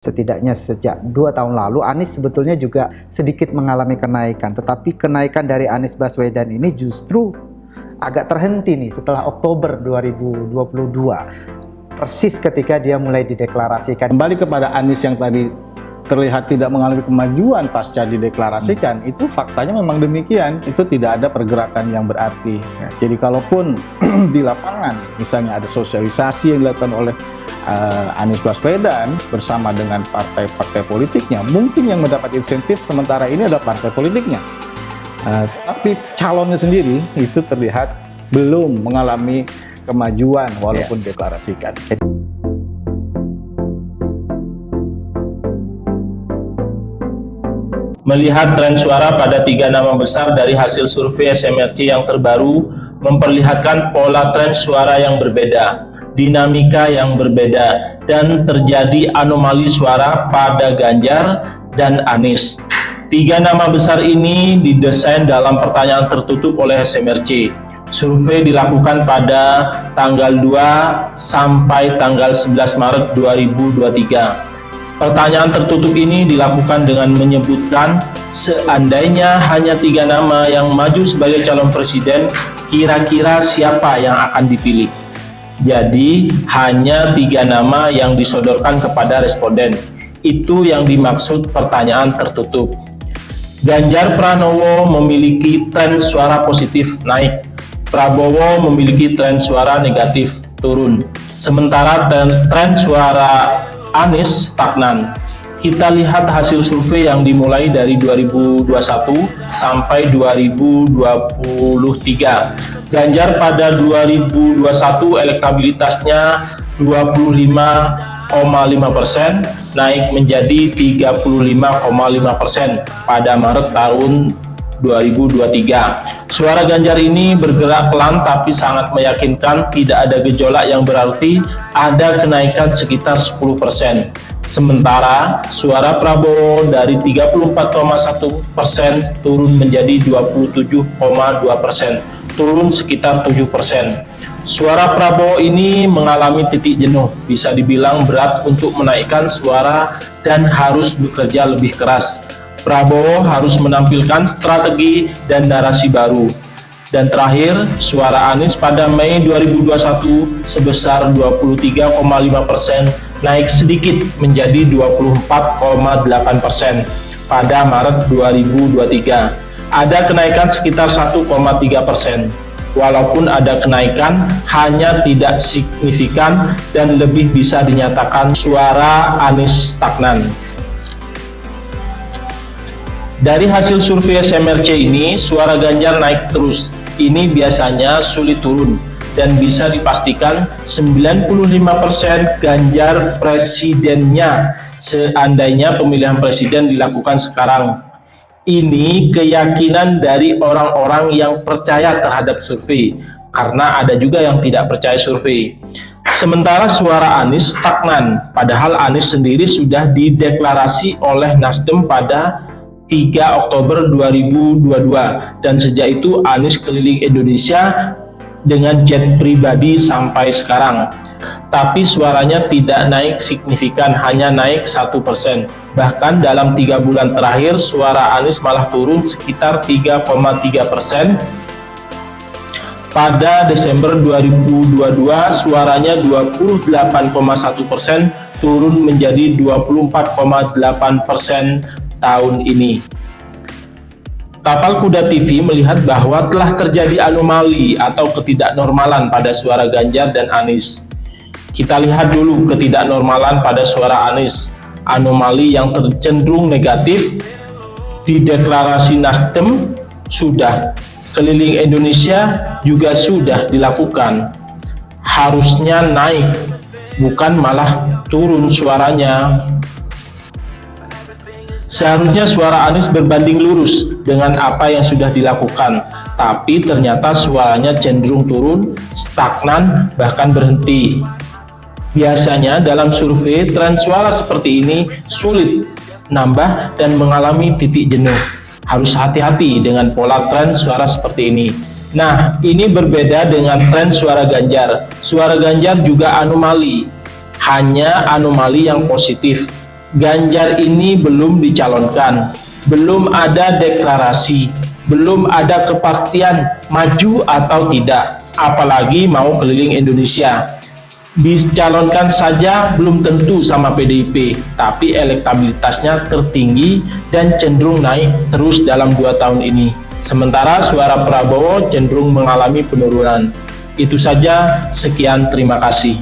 Setidaknya sejak 2 tahun lalu Anies sebetulnya juga sedikit mengalami kenaikan, tetapi kenaikan dari Anies Baswedan ini justru agak terhenti nih setelah Oktober 2022, persis ketika dia mulai dideklarasikan. Kembali kepada Anies yang tadi terlihat tidak mengalami kemajuan pasca dideklarasikan, itu faktanya memang demikian. Itu tidak ada pergerakan yang berarti. Jadi kalaupun di lapangan misalnya ada sosialisasi yang dilakukan oleh Anies Baswedan bersama dengan partai-partai politiknya, mungkin yang mendapat insentif sementara ini adalah partai politiknya. Tapi calonnya sendiri itu terlihat belum mengalami kemajuan walaupun deklarasikan. Melihat tren suara pada 3 nama besar dari hasil survei SMRC yang terbaru memperlihatkan pola tren suara yang berbeda, dinamika yang berbeda, dan terjadi anomali suara pada Ganjar dan Anies. 3 nama besar ini didesain dalam pertanyaan tertutup oleh SMRC. Survei dilakukan pada tanggal 2 sampai tanggal 11 Maret 2023. Pertanyaan tertutup ini dilakukan dengan menyebutkan seandainya hanya 3 nama yang maju sebagai calon presiden, kira-kira siapa yang akan dipilih. Jadi hanya 3 nama yang disodorkan kepada responden. Itu yang dimaksud pertanyaan tertutup. Ganjar Pranowo memiliki tren suara positif naik, Prabowo memiliki tren suara negatif turun, sementara tren suara Anies stagnan. Kita lihat hasil survei yang dimulai dari 2021 sampai 2023. Ganjar pada 2021 elektabilitasnya 25,5%, naik menjadi 35,5% pada Maret tahun 2023. Suara Ganjar ini bergerak pelan tapi sangat meyakinkan, tidak ada gejolak yang berarti ada kenaikan sekitar 10%. Sementara suara Prabowo dari 34,1% turun menjadi 27,2%, turun sekitar 7%. Suara Prabowo ini mengalami titik jenuh, bisa dibilang berat untuk menaikkan suara dan harus bekerja lebih keras. Prabowo harus menampilkan strategi dan narasi baru. Dan terakhir, suara Anies pada Mei 2021 sebesar 23,5%, naik sedikit menjadi 24,8% pada Maret 2023. Ada kenaikan sekitar 1,3%. Walaupun ada kenaikan, hanya tidak signifikan dan lebih bisa dinyatakan suara Anies stagnan. Dari hasil survei SMRC ini, suara Ganjar naik terus. Ini biasanya sulit turun dan bisa dipastikan 95% Ganjar presidennya seandainya pemilihan presiden dilakukan sekarang. Ini keyakinan dari orang-orang yang percaya terhadap survei, karena ada juga yang tidak percaya survei. Sementara suara Anies stagnan, padahal Anies sendiri sudah dideklarasi oleh Nasdem pada 3 Oktober 2022, dan sejak itu Anies keliling Indonesia dengan jet pribadi sampai sekarang. Tapi suaranya tidak naik signifikan, hanya naik 1%. Bahkan dalam 3 bulan terakhir suara Anies malah turun sekitar 3,3%. Pada Desember 2022 suaranya 28,1%, turun menjadi 24,8% tahun ini. Tapal Kuda TV melihat bahwa telah terjadi anomali atau ketidaknormalan pada suara Ganjar dan Anies. Kita lihat dulu ketidaknormalan pada suara Anies. Anomali yang cenderung negatif di deklarasi Nasdem sudah, keliling Indonesia juga sudah dilakukan. Harusnya naik, bukan malah turun suaranya. Seharusnya suara Anies berbanding lurus dengan apa yang sudah dilakukan, tapi ternyata suaranya cenderung turun, stagnan, bahkan berhenti. Biasanya dalam survei tren suara seperti ini sulit nambah dan mengalami titik jenuh. Harus hati-hati dengan pola tren suara seperti ini. Nah, ini berbeda dengan tren suara Ganjar. Suara Ganjar juga anomali, hanya anomali yang positif. Ganjar ini belum dicalonkan, belum ada deklarasi, belum ada kepastian maju atau tidak, apalagi mau keliling Indonesia. Dicalonkan saja belum tentu sama PDIP, tapi elektabilitasnya tertinggi dan cenderung naik terus dalam 2 tahun ini. Sementara suara Prabowo cenderung mengalami penurunan. Itu saja, sekian, terima kasih.